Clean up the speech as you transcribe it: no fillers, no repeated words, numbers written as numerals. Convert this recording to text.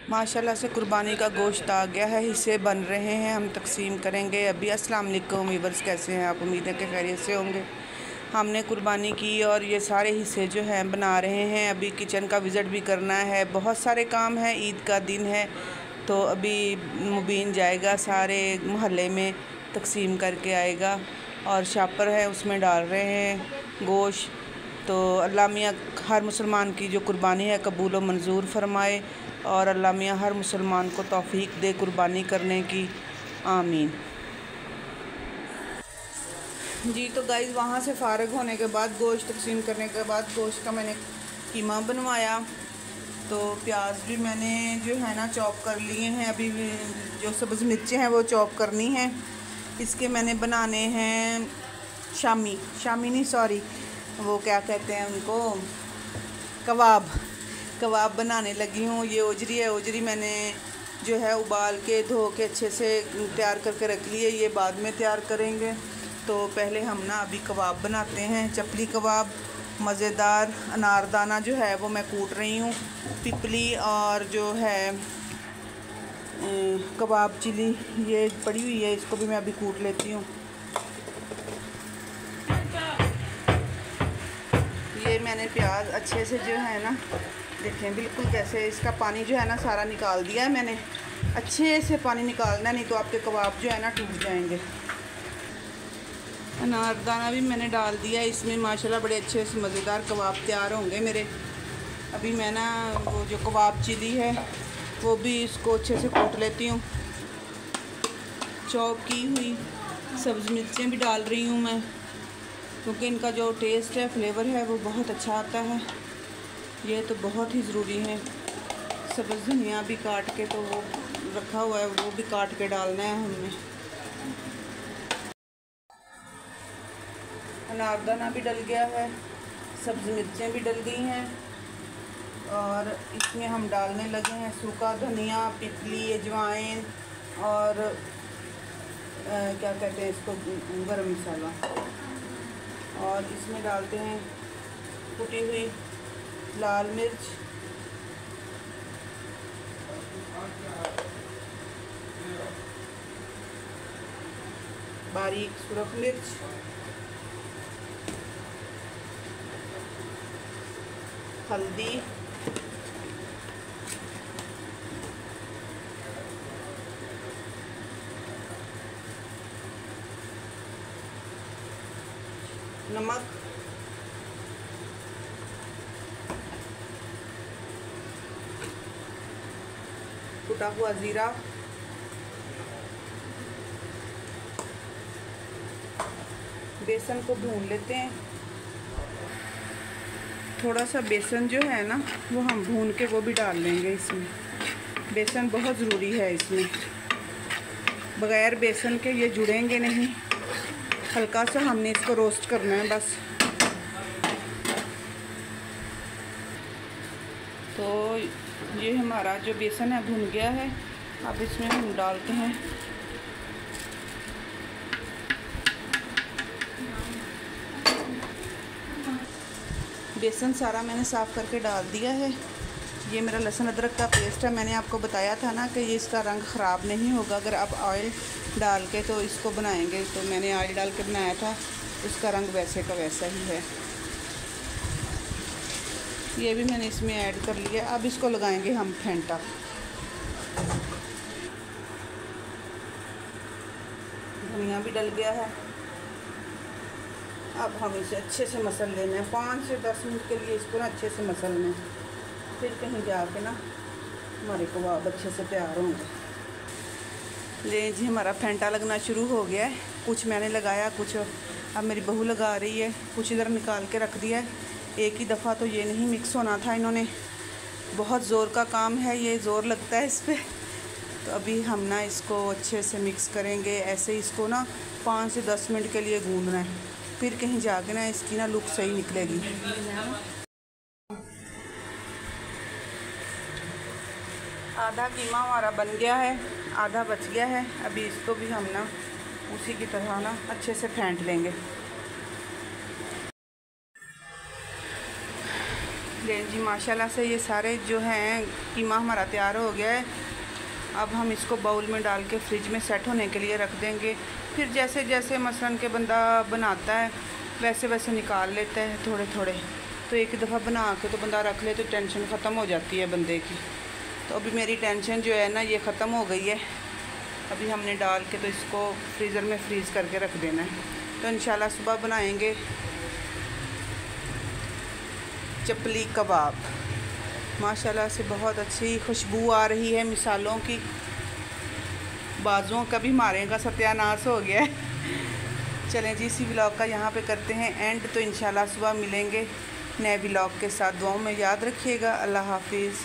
माशाल्लाह से कुर्बानी का गोश्त आ गया है, हिस्से बन रहे हैं, हम तकसीम करेंगे अभी। अस्सलाम वालेकुम वीवर्स, कैसे हैं आप? उम्मीद है कि खैरियत से होंगे। हमने कुर्बानी की और ये सारे हिस्से जो हैं बना रहे हैं। अभी किचन का विज़िट भी करना है, बहुत सारे काम हैं, ईद का दिन है तो अभी मुबीन जाएगा, सारे मोहल्ले में तकसीम करके आएगा और शापर है उसमें डाल रहे हैं गोश्त। तो अल्लाह मियाँ हर मुसलमान की जो कुर्बानी है कबूल व मंजूर फरमाए और अल्लाह मियाँ हर मुसलमान को तौफीक दे कुर्बानी करने की, आमीन। जी तो गाइस, वहाँ से फ़ारिग होने के बाद, गोश्त तकसीम करने के बाद, गोश्त का मैंने कीमा बनवाया। तो प्याज भी मैंने जो है ना चॉप कर लिए हैं। अभी जो सब्ज़ मिर्चें हैं वो चॉप करनी हैं। इसके मैंने बनाने हैं शामी नहीं, सॉरी, वो क्या कहते हैं उनको, कबाब बनाने लगी हूँ। ये ओजरी है, ओजरी मैंने जो है उबाल के धो के अच्छे से तैयार करके रख लिए, ये बाद में तैयार करेंगे। तो पहले हम ना अभी कबाब बनाते हैं, चपली कबाब मज़ेदार। अनारदाना जो है वो मैं कूट रही हूँ, पिपली और जो है कबाब चिली ये पड़ी हुई है, इसको भी मैं अभी कूट लेती हूँ। ये मैंने प्याज अच्छे से जो है ना, देखें बिल्कुल कैसे इसका पानी जो है ना सारा निकाल दिया है मैंने। अच्छे से पानी निकालना, नहीं तो आपके कबाब जो है ना टूट जाएंगे। अनारदाना भी मैंने डाल दिया इसमें, माशाल्लाह बड़े अच्छे से मज़ेदार कबाब तैयार होंगे मेरे। अभी मैं ना वो जो कबाब चिली है वो भी इसको अच्छे से कूट लेती हूँ। चॉप की हुई सब्ज़ मिर्चें भी डाल रही हूँ मैं, क्योंकि इनका जो टेस्ट है, फ्लेवर है, वो बहुत अच्छा आता है। ये तो बहुत ही ज़रूरी है। सब्ज़ धनिया भी काट के तो वो रखा हुआ है, वो भी काट के डालना है हमने। अनारदाना भी डल गया है, सब्ज़ मिर्चें भी डल गई हैं और इसमें हम डालने लगे हैं सूखा धनिया, पिपली, अजवाइन और क्या कहते हैं इसको, गरम मसाला। और इसमें डालते हैं कुटी हुई लाल मिर्च, बारीक सुरख मिर्च, हल्दी, नमक, कुटा हुआ ज़ीरा, बेसन को भून लेते हैं। थोड़ा सा बेसन जो है ना वो हम भून के वो भी डाल लेंगे इसमें। बेसन बहुत ज़रूरी है इसमें, बग़ैर बेसन के ये जुड़ेंगे नहीं। हल्का सा हमने इसको रोस्ट करना है बस। तो ये हमारा जो बेसन है भुन गया है। अब इसमें हम डालते हैं बेसन, सारा मैंने साफ़ करके डाल दिया है। ये मेरा लहसुन अदरक का पेस्ट है। मैंने आपको बताया था ना कि ये इसका रंग ख़राब नहीं होगा अगर आप ऑयल डाल के तो इसको बनाएंगे। तो मैंने ऑयल डाल के बनाया था, इसका रंग वैसे का वैसा ही है। ये भी मैंने इसमें ऐड कर लिया। अब इसको लगाएंगे हम फेंटा। धनिया भी डल गया है। अब हम इसे अच्छे से मसल लेना है, 5 से 10 मिनट के लिए इसको ना अच्छे से मसलना है, फिर कहीं जाके ना हमारे कबाब अच्छे से तैयार होंगे। ले जी, हमारा फेंटा लगना शुरू हो गया है। कुछ मैंने लगाया, कुछ अब मेरी बहू लगा रही है, कुछ इधर निकाल के रख दिया है। एक ही दफ़ा तो ये नहीं मिक्स होना था, इन्होंने बहुत ज़ोर का काम है, ये ज़ोर लगता है इस पर। तो अभी हम ना इसको अच्छे से मिक्स करेंगे। ऐसे इसको ना 5 से 10 मिनट के लिए गूंदना है, फिर कहीं जाके ना इसकी ना लुक सही निकलेगी। आधा कीमा हमारा बन गया है, आधा बच गया है। अभी इसको भी हम ना उसी की तरह ना अच्छे से फेंट लेंगे। ले जी माशाल्लाह से ये सारे जो हैं कीमा हमारा तैयार हो गया है। अब हम इसको बाउल में डाल के फ्रिज में सेट होने के लिए रख देंगे। फिर जैसे जैसे मसलन के बंदा बनाता है वैसे वैसे निकाल लेता है थोड़े थोड़े। तो एक दफ़ा बना के तो बंदा रख ले तो टेंशन ख़त्म हो जाती है बंदे की। तो अभी मेरी टेंशन जो है ना ये ख़त्म हो गई है। अभी हमने डाल के तो इसको फ्रीज़र में फ्रीज़ करके रख देना है। तो इंशाल्लाह सुबह बनाएंगे चपली कबाब। माशाल्लाह से बहुत अच्छी खुशबू आ रही है मिसालों की। बाजुओं का भी मारेगा सत्यानाश हो गया है। चलें जी इसी व्लॉग का यहाँ पे करते हैं एंड। तो इंशाल्लाह सुबह मिलेंगे नए व्लॉग के साथ। दुआओं में याद रखिएगा। अल्लाह हाफिज़।